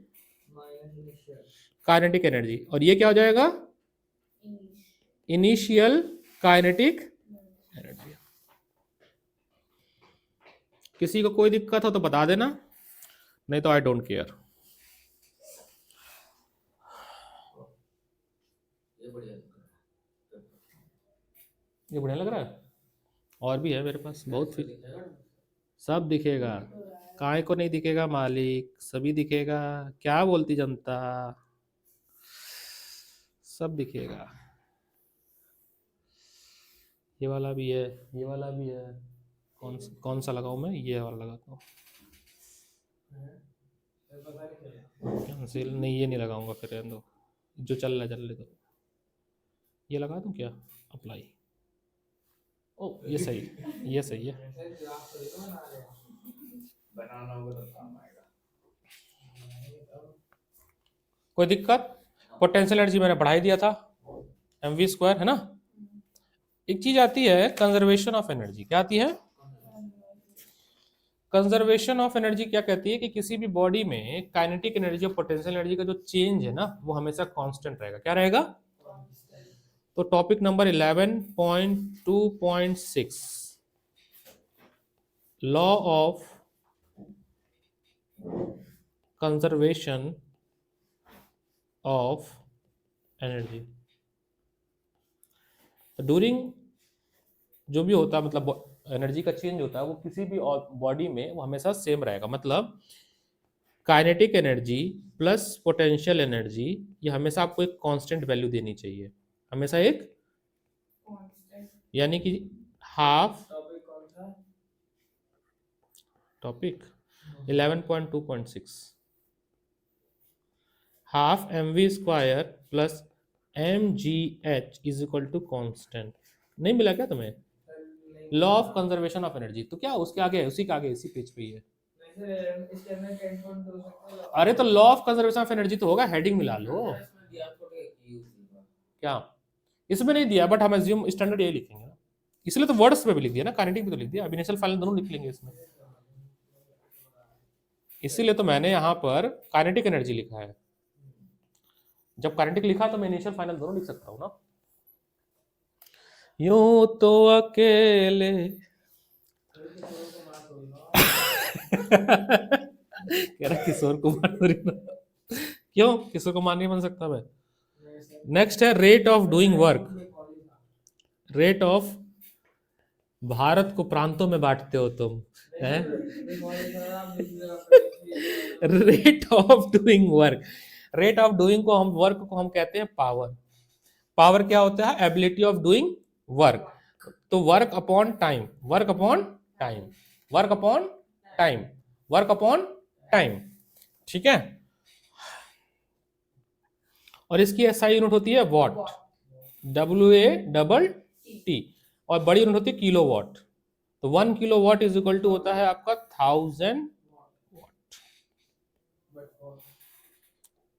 kinetic energy. और ये क्या हो जाएगा? Initial kinetic energy. किसी को कोई दिक्कत हो तो बता देना, नहीं तो आई डोंट केयर।
ये बढ़िया लग रहा है।
ये बढ़िया लग रहा है, और भी है मेरे पास बहुत फिर
दिखेगा ना?
सब दिखेगा, काय को नहीं दिखेगा मालिक, सभी दिखेगा। क्या बोलती जनता, सब दिखेगा। ये वाला भी है, ये वाला भी है। कौन सा लगाऊं मैं, ये वाला लगाता हूँ। कैंसिल नहीं, ये नहीं लगाऊंगा, फिर रहने दो, जो चल रहा चल रहे दो। ये लगा दूं क्या, अप्लाई। ओ ये सही, ये सही है।
बनाना होगा तो काम आएगा।
कोई दिक्कत? पोटेंशियल एनर्जी मैंने बढ़ा ही दिया था, mv² है ना। एक चीज आती है कंजर्वेशन ऑफ एनर्जी, क्या आती है? कंजर्वेशन ऑफ एनर्जी क्या कहती है कि किसी भी बॉडी में काइनेटिक एनर्जी और पोटेंशियल एनर्जी का जो चेंज है ना, वो हमेशा कांस्टेंट रहेगा। क्या रहेगा? तो topic number 11.2.6 law of conservation of energy. During जो भी होता है, मतलब एनर्जी का चेंज होता है, वो किसी भी बॉडी में वो हमेशा सेम रहेगा। मतलब kinetic energy plus potential energy, ये हमेशा आपको एक कांस्टेंट वैल्यू देनी चाहिए, हमेशा एक, यानी कि हाफ।
टॉपिक कौन था?
Topic 11.2.6 half mv² plus mgh is equal to constant. नहीं मिला क्या तुम्हें? Law of conservation of energy, तो क्या उसके आगे है, उसी के आगे, इसी पेज पे ही है।
इसके अंदर 10.2 सकते हो।
अरे तो law of conservation of energy तो होगा, हेडिंग मिला लो।
इसमें दिया थोड़े की होगा।
क्या इसमें नहीं दिया, बट हम एज्यूम स्टैंडर्ड यही लिखेंगे ना, इसलिए तो वर्ड्स पे भी लिख दिया ना, काइनेटिक भी तो लिख दिया। अब इनिशियल फाइनल दोनों लिख लेंगे इसमें, इसीलिए तो मैंने यहाँ पर काइनेटिक एनर्जी लिखा है। जब काइनेटिक लिखा तो मैं इनिशियल फाइनल दोनों लिख सकता हूँ ना। यूं तो अकेले कह रहा किशोर कुमार थोड़ी ना। क्यों किशोर कुमार नहीं बन सकता मैं? नेक्स्ट है rate of doing work. Rate of, Bharat को प्रांतों में बांटते हो तुम, हैं? Rate of doing work, rate of doing को हम, वर्क को हम कहते हैं पावर। पावर क्या होता है? Ability of doing work. तो work upon time, work upon time, work upon time, work upon time, ठीक है। और इसकी एसआई यूनिट होती है वॉट, WATT, और बड़ी यूनिट होती है किलो वॉट। तो 1 kilo watt is equal to होता है आपका 1000 वॉट।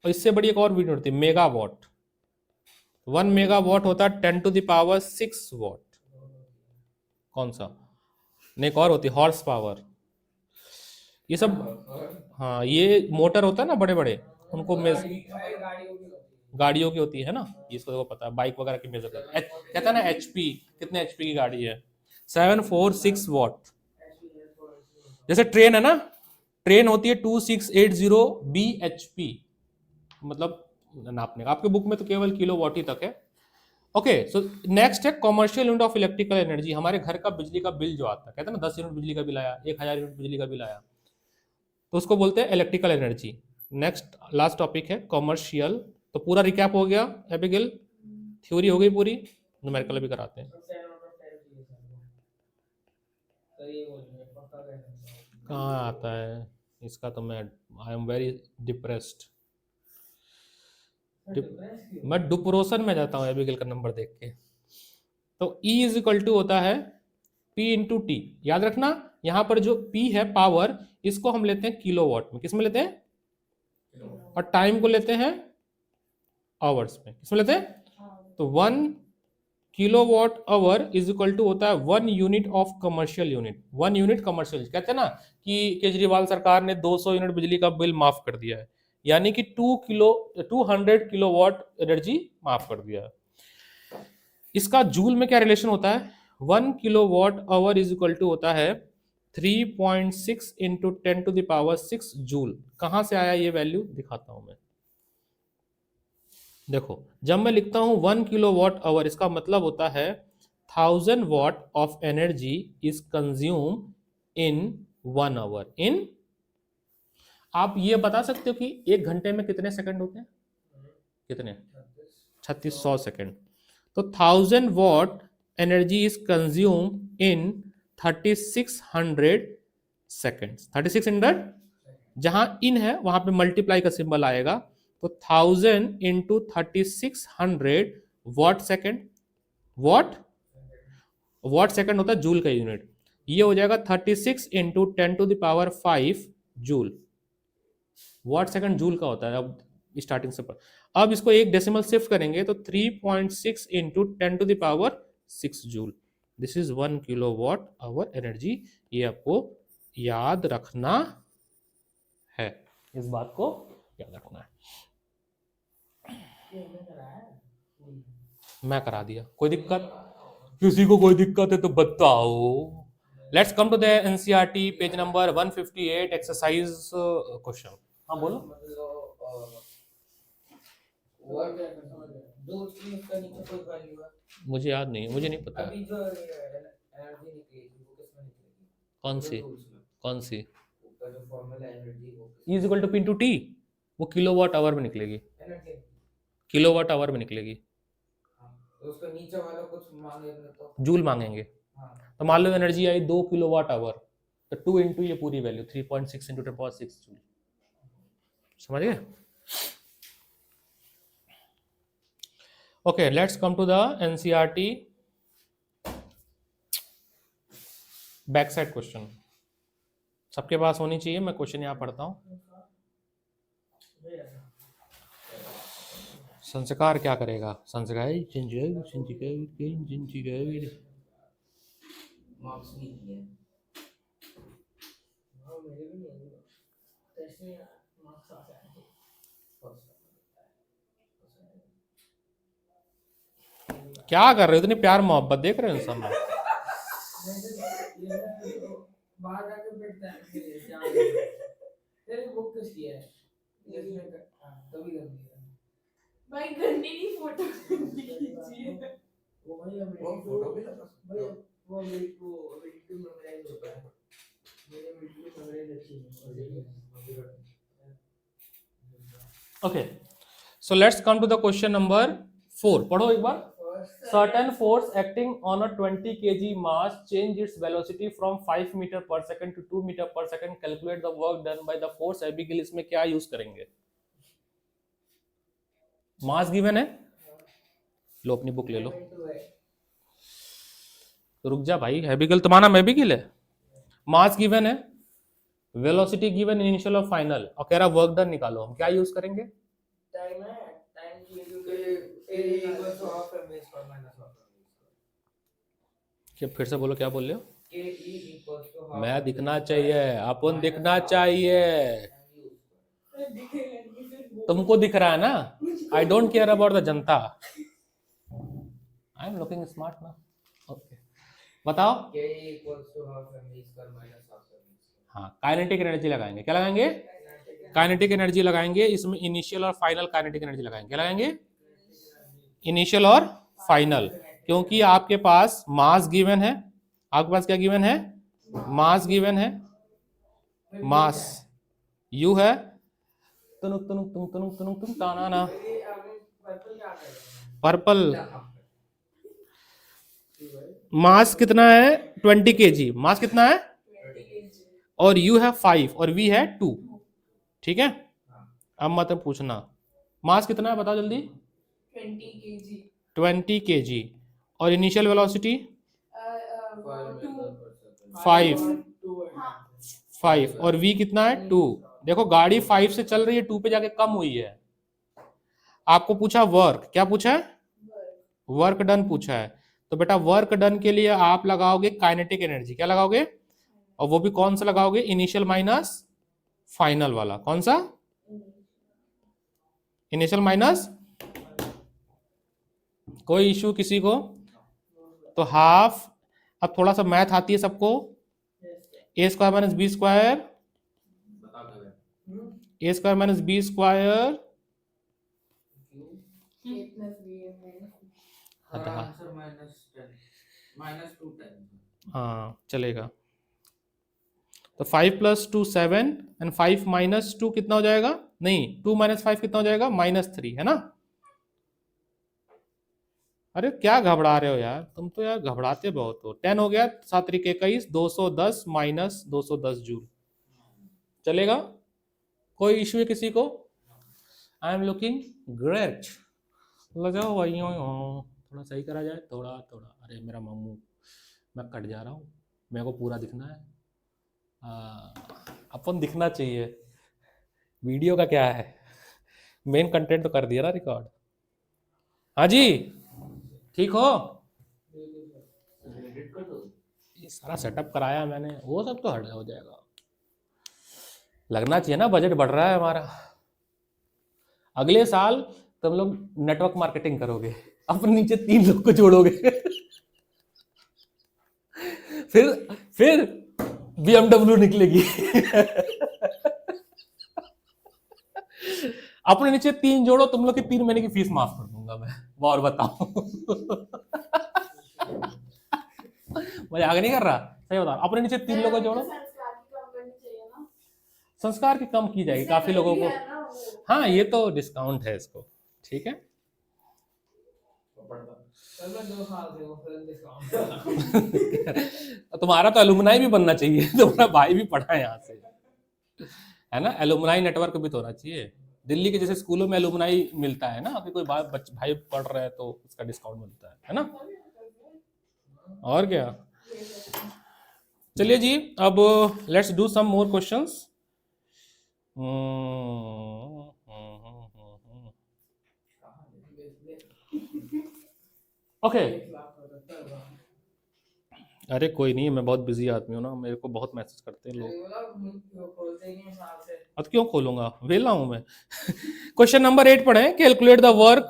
और इससे बड़ी एक और यूनिट होती है मेगा वॉट। 1 मेगा वॉट होता है 10⁶ वॉट। कौन सा? नहीं, एक और होती है हॉर्स पावर। ये सब, हाँ, ये मोटर होता है ना बड़े बड़े, उनको गाड़ियों की होती है ना, इसको देखो पता है, बाइक वगैरह की मेजर करता है। कहता है ना HP, कितने HP की गाड़ी है? 746 वॉट। जैसे ट्रेन है ना, ट्रेन होती है 2680 bhp, मतलब नापने का। आपके बुक में तो केवल किलो वॉट ही तक है। ओके, सो नेक्स्ट है commercial unit of electrical energy. हमारे घर का बिजली का बिल जो आता है, कहते हैं ना 10 यूनिट बिजली का बिल आया, 1000 यूनिट बिजली का बिल आया, तो उसको बोलते हैं electrical energy. Next last topic है कॉमर्शियल। तो पूरा रिकैप हो गया एबिगेल, थ्योरी हो गई पूरी, न्यूमेरिकल भी कराते हैं। कहाँ आता है इसका, तो मैं आई एम वेरी डिप्रेस्ड। मैं डिप्रेशन में जाता हूँ एबिगेल का नंबर देख के। तो E इज इक्वल टू होता है P इंटू टी। याद रखना, यहाँ पर जो P है पावर, इसको हम लेते हैं किलो वॉट में, किसमें लेते हैं? और टाइम को लेते हैं आवर्स में, किसमें लेते हैं? तो 1 kilo watt hour is equal to होता है 1 unit of commercial unit. 1 unit commercial, कहते हैं ना कि केजरीवाल सरकार ने 200 यूनिट बिजली का बिल माफ कर दिया है, यानी कि 200 किलो वॉट एनर्जी माफ कर दिया है। इसका जूल में क्या रिलेशन होता है? 1 kilowatt hour is equal to होता है 3.6 इंटू 10⁻6 जूल। कहां से आया ये वैल्यू दिखाता हूं मैं। देखो जब मैं लिखता हूं 1 किलोवाट आवर, इसका मतलब होता है 1000 watt of energy is consume in 1 hour. इन, आप ये बता सकते हो कि 1 घंटे में कितने सेकंड होते हैं? कितने? 3600 सेकंड। तो 1000 watt energy is consume in 3600 seconds. 3600, जहां इन है वहां पे मल्टीप्लाई का सिंबल आएगा, तो 1000 into 3600 watt second. Watt second होता है जूल का यूनिट। ये हो जाएगा 36 into 10⁵ joule. Watt second joule का होता है। अब स्टार्टिंग से पर, अब इसको एक डेसिमल शिफ्ट करेंगे तो 3.6 into 10⁶ joule. This is 1 kilowatt our energy. ये आपको याद रखना है, इस बात को याद रखना है। मैं करा दिया, कोई दिक्कत? किसी को कोई दिक्कत है तो बताओ। Let's come to the NCERT page number 158 exercise question. हाँ बोलो।
दो चीज का नीचे कोई वैल्यू है?
मुझे याद नहीं, मुझे नहीं पता।
अभी जो एनर्जी निकली थी वो किसमें निकलेगी?
कौन सी?
जो उसमें
कौन सी?
ऊपर जो फॉर्मूला एनर्जी वो
is equal to P into T, वो किलोवाट आवर में निकलेगी।
एनर्जी।
किलोवाट आवर में निकलेगी।
हाँ, तो उसका नीचे वाला कुछ मांगेंगे तो
जूल मांगेंगे।
हाँ,
तो मान लो एनर्जी आई 2 किलोवाट आवर, तो 2 इंटू ये पूरी वैल्यू 3.6 इंटू 10⁶ जूल। समझ गए? Okay, let's come to the NCERT back side question. सबके पास होनी चाहिए, मैं क्वेश्चन यहां पढ़ता हूं। संस्कार क्या करेगा? संस्कार
मार्क्स नहीं दिए।
हाँ, मेरे भी नहीं है। टेस्ट में मार्क्स आ जाएंगे।
क्या कर रहे हो? इतनी प्यार मोहब्बत देख रहे हो इंसान में।
बाहर जाके बैठता है फिर जाने। तेरी बुक किसकी है? इसमें तभी कर दिया।
भाई गंदी की फोटो खींचिए।
वो भाई अब
वो फोटो भी लगा सकते हो।
वो मेरे को वीडियो मेमोराइज होता है। मेरे वीडियो मेमोराइज अच्छी है।
Okay, so let's come to the question number 4। पढ़ो एक बार। Certain force acting on a 20 kg mass change its velocity from 5 meter per second to 2 meter per second. Calculate the work done by the force Abigail। इसमें क्या use करेंगे? Mass given है, लो अपनी book ले लो। तो रुक जा भाई, एबिगेल तुम्हारा नाम एबिगेल है। मास गिवन है, वेलोसिटी गिवन, इनिशियल और फाइनल, और कह रहा वर्क डन निकालो। हम क्या यूज करेंगे?
टाइम है, टाइम की
क्या फिर से बोलो, क्या बोल रहे हो?
K
मैं दिखना चाहिए, अपन दिखना चाहिए। तुमको दिख रहा है ना? I don't care about the Janata. I am looking smart ना। ओके, बताओ। हाँ, काइनेटिक एनर्जी लगाएंगे। क्या लगाएंगे? काइनेटिक एनर्जी लगाएंगे। इसमें इनिशियल और फाइनल काइनेटिक एनर्जी लगाएंगे। क्या लगाएंगे? इनिशियल और फाइनल, क्योंकि आपके पास मास गिवन है। आपके पास क्या गिवन है? मास गिवन है। मास यू है, तुनुक तुनुक तुनुक तुनुक तुनुक तुनुक ताना ना। पर्पल मास कितना है? 20 kg। मास कितना है? और यू है 5 और वी है 2। ठीक है, अब मत पूछना मास कितना है, बताओ जल्दी। 20 kg और इनिशियल वेलोसिटी 5 और v कितना है? 2। देखो गाड़ी 5 से चल रही है, 2 पे जाके कम हुई है। आपको पूछा वर्क, क्या पूछा है? वर्क डन पूछा है। तो बेटा वर्क डन के लिए आप लगाओगे काइनेटिक एनर्जी। क्या लगाओगे? और वो भी कौन सा लगाओगे? इनिशियल माइनस फाइनल वाला। कौन सा? Initial minus. कोई इश्यू किसी को? तो हाफ, अब थोड़ा सा मैथ आती है सबको, A square minus B square, A square minus B square,
A plus B and minus C.
हमारा आंसर -2
हाँ चलेगा। तो 5 + 2 7 एंड 5 - 2 कितना हो जाएगा, नहीं 2 - 5 कितना हो जाएगा, -3 है ना। अरे क्या घबरा रहे हो यार, तुम तो यार घबराते बहुत हो। 10 हो गया, 7 × 21 210 - 210 जूल, चलेगा, कोई इश्यू है किसी को? आई एम लुकिंग ग्रेट, लगाओ भाई, थोड़ा सही करा जाए, थोड़ा थोड़ा। अरे मेरा मामू, मैं कट जा रहा हूँ, मेरे को पूरा दिखना है। अपन दिखना चाहिए, वीडियो का क्या है, मेन कंटेंट तो कर दिया ना रिकॉर्ड। हाँ जी, ठीक हो? ये सारा सेटअप कराया मैंने, वो सब तो हट हो जाएगा, लगना चाहिए ना, बजट बढ़ रहा है हमारा। अगले साल तुम लोग नेटवर्क मार्केटिंग करोगे, अपने नीचे 3 लोग को जोड़ोगे फिर BMW निकलेगी अपने नीचे 3 जोड़ो, तुम लोग की 3 महीने की फीस माफ कर दूंगा मैं, और बताओ मजाक नहीं कर रहा, सही बता, अपने नीचे 3 लोग को जोड़ो।
संस्कार की कम करनी चाहिए ना,
संस्कार की कम की जाएगी काफी लोगों को,
है ना वो।
हाँ ये तो डिस्काउंट है इसको, ठीक है।
चलो 2 साल से वो फिर डिस्काउंट
तुम्हारा तो एलुमनाई भी बनना चाहिए, तुम्हारा भाई भी पढ़ा है यहाँ से, है ना, एलुमनाई नेटवर्क भी तो होना चाहिए। दिल्ली के जैसे स्कूलों में एलुमनाई मिलता है ना, अभी कोई भाई पढ़ रहा है तो उसका डिस्काउंट मिलता है ना, और क्या। चलिए जी, अब let's do some more questions. Okay, अरे कोई नहीं, मैं बहुत बिजी आदमी हूँ ना, मेरे को बहुत मैसेज करते हैं लोग।
खोलते ही नहीं साल से।
अब क्यों खोलूंगा, वेला हूं मैं क्वेश्चन नंबर 8 पढ़े, calculate the work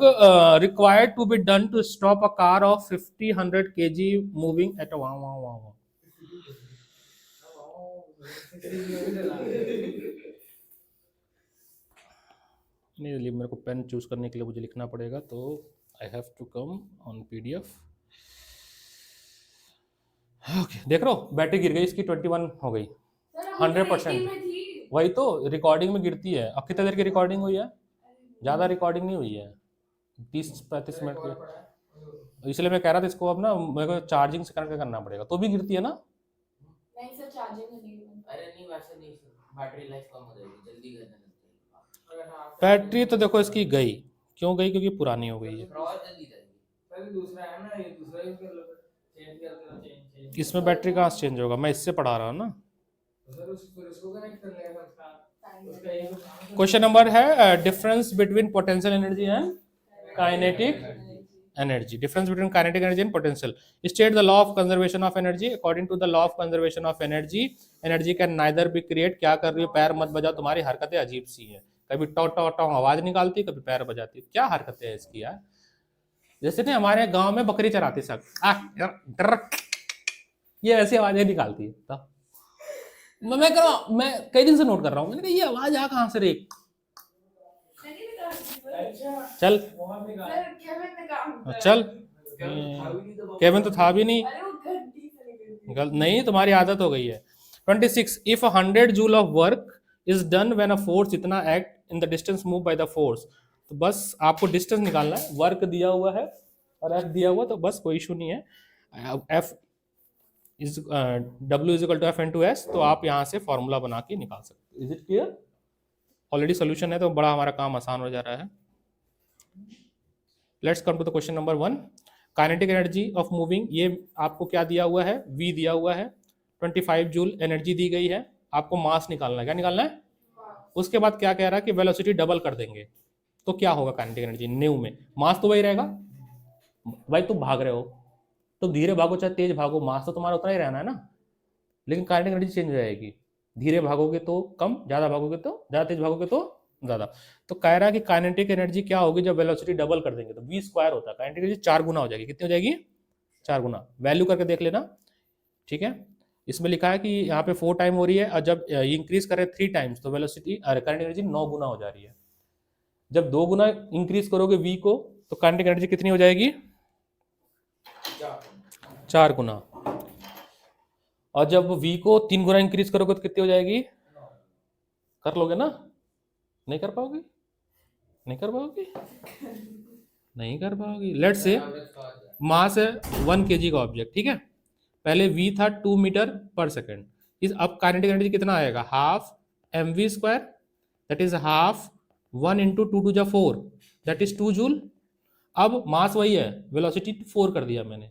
required to be done to stop a car of 50-100 kg moving at नहीं, मेरे को पेन चूज करने के लिए मुझे लिखना पड़ेगा, तो I have to come on PDF। Okay, देख रहे हो बैटरी गिर गई इसकी, 21 हो गई, 100%। वही तो रिकॉर्डिंग में गिरती है। अब कितने देर की रिकॉर्डिंग हुई है, ज़्यादा रिकॉर्डिंग नहीं हुई है, 30-35 मिनट की, इसलिए मैं कह रहा था इसको अब ना मेरे को चार्जिंग से कनेक्ट करना पड़ेगा, तो भी गिरती है ना।
नहीं सर, चार्जिंग नहीं है।
अरे नहीं, वैसे नहीं सर, बैटरी लाइफ कम हो जाएगी, जल्दी गिरने लगती है।
बैटरी तो देखो इसकी गई, क्यों गई, क्योंकि पुरानी हो गई है।
और जल्दी जाएगी।
पहले दूसरा है ना, ये दूसरा यूज कर लो, चेंज कर देना, चेंज
इसमें बैटरी कहाँ से चेंज होगा, मैं इससे पढ़ा रहा हूँ ना।
सर उसको कनेक्ट कर लेगा उसका ये
क्वेश्चन नंबर है difference between potential energy and kinetic energy, difference between kinetic energy and potential. State the law of conservation of energy. According to the law of conservation of energy, energy can neither be create, क्या कर रही हो, पैर मत बजाओ, तुम्हारी हरकतें अजीब सी है, कभी टॉ टॉ टॉ आवाज निकालती, कभी पैर बजाती, क्या हरकतें है इसकी यार। जैसे नहीं हमारे गांव में बकरी चराती सब, ये ऐसी आवाजें निकालती है। तो मैं कई दिन से नोट कर रहा हूँ, मैंने कहा ये आवाज आ कहाँ से रे। चल
बहुत निकाल।
सर केविन ने काम
चल, केविन तो था भी नहीं,
अरे वो घंटी से निकल
गलत नहीं, तुम्हारी आदत हो गई है। 26 if 100 joule of work is done when a force इतना act in the distance move by the force. तो बस आपको डिस्टेंस निकालना है, वर्क दिया हुआ है और एफ दिया हुआ, तो बस कोई इशू नहीं है। F is W is equal to F into S, तो आप यहाँ से फॉर्मूला बना के निकाल सकते। Is it clear? Already solution है तो बड़ा हमारा काम आसान हो जा रहा है। Let's come to the question number 1। Kinetic energy of moving, ये आपको क्या दिया हुआ है, V दिया हुआ है, 25 जूल एनर्जी दी गई है, आपको मास निकालना है। क्या निकालना है? उसके बाद क्या कह रहा है कि वेलोसिटी डबल कर देंगे, तो क्या होगा काइनेटिक एनर्जी न्यू में, मास तो वही रहेगा भाई, तुम भाग रहे हो तो धीरे भागो चाहे तेज भागो, मास तो तुम्हारा उतना ही रहना है ना, लेकिन काइनेटिक एनर्जी चेंज हो जाएगी, धीरे भागोगे तो कम, ज्यादा भागोगे तो ज्यादा, तेज भागोगे तो ज्यादा। तो कह रहा है कि काइनेटिक एनर्जी क्या होगी जब वेलोसिटी डबल कर देंगे, तो V² होता है, काइनेटिक एनर्जी 4 गुना हो जाएगी, कितनी हो जाएगी? 4 गुना, वैल्यू करके देख लेना, ठीक है। इसमें लिखा है कि यहाँ पे 4 टाइम हो रही है और जब इंक्रीज करे 3 टाइम्स तो वेलोसिटी करंट एनर्जी 9 गुना हो जा रही है। जब 2 गुना इंक्रीज करोगे v को तो करंट एनर्जी कितनी हो जाएगी? 4 गुना। और जब v को 3 गुना इंक्रीज करोगे तो कितनी हो जाएगी? कर लोगे ना? नहीं कर पाओगे? नहीं कर पाओगे? नहीं कर पाओगे। लेट्स से मास है 1 kg का ऑब्जेक्ट, ठीक है। पहले v था 2 मीटर पर सेकेंड, इस अब काइनेटिक एनर्जी कितना आएगा? Half mv square, that is half 1 into 2 टू जा 4, दैट इज 2 जूल। अब मास वही है, वेलोसिटी 4 कर दिया मैंने,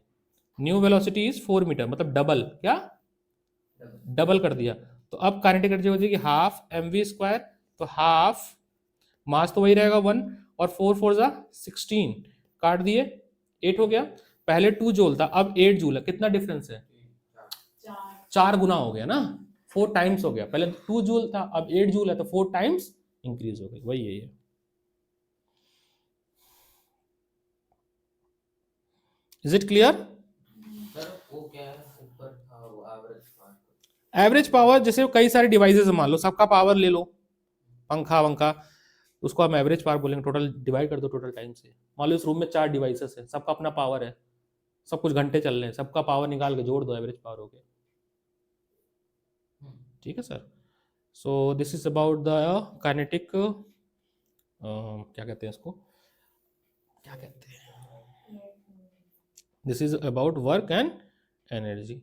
न्यू वेलोसिटी इज 4 मीटर, मतलब डबल, क्या डबल कर दिया। तो अब काइनेटिक एनर्जी हो जाएगी हाफ mv स्क्वायर, तो हाफ मास तो वही रहेगा 1 और 4 4 जा 16, काट दिए 8 हो गया। पहले 2 जूल था, अब 8 जूल है, कितना डिफरेंस है? 4 गुना हो गया ना, 4 टाइम्स हो गया। पहले 2 जूल था, अब 8 जूल है, तो 4 टाइम्स इंक्रीज हो गई, वही है ये। Is it clear?
सर वो क्या है ऊपर था वो एवरेज पावर?
एवरेज पावर जैसे कई सारे डिवाइसेस मान लो, सबका पावर ले लो, पंखा वंखा, उसको हम एवरेज पावर बोलेंगे। टोटल डिवाइड कर दो टोटल टाइम से। मान लो इस रूम में 4 डिवाइसेस है, सबका अपना पावर है, सब कुछ घंटे चल रहे हैं, सबका पावर निकाल के जोड़ दो, एवरेज पावर हो गया, ठीक है sir. So this is about the kinetic, क्या कहते हैं इसको, क्या कहते हैं, this is about work and energy,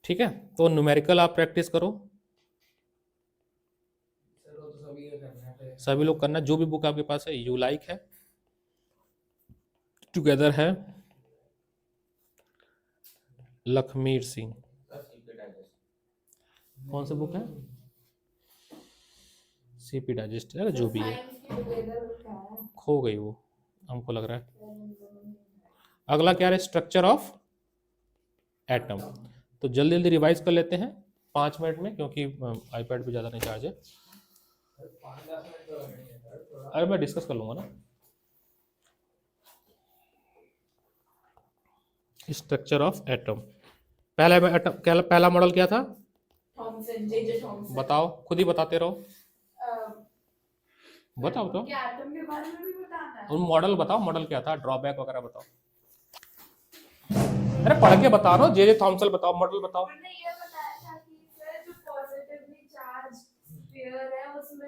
ठीक है। तो न्यूमेरिकल आप प्रैक्टिस करो,
सर वो तो सभी का करना है।
सभी लोग करना। जो भी बुक आपके पास है, यू लाइक है, टुगेदर है, लखमीर सिंह, कौन सा बुक है? सीपी डाइजेस्ट, अरे जो भी है,
Science की together क्या है?
खो गई वो, हमको लग रहा है। अगला क्या है? Structure of atom. तो जल्दी जल्दी रिवाइज कर लेते हैं 5 मिनट में, क्योंकि आईपैड पे ज़्यादा नहीं चार्ज है।
5-10 मिनट तो लगेंगे सर, थोड़ा।
अरे मैं डिस्कस कर लूँगा ना। स्ट्रक्चर ऑफ एटम, पहला एटम, पहला मॉडल क्या था?
Thomson, J Thomson.
बताओ, खुद ही बताते रहो,
अ,
बताओ तो,
क्या एटम के बारे में भी बताना है?
उन मॉडल बताओ, मॉडल क्या था, ड्रॉबैक वगैरह बताओ। अरे पढ़ के बता रहा हूँ, जे थॉमसन बताओ, मॉडल बताओ।
उन्होंने ये बताया था कि सर जो पॉजिटिवली चार्ज स्फीयर है उसमें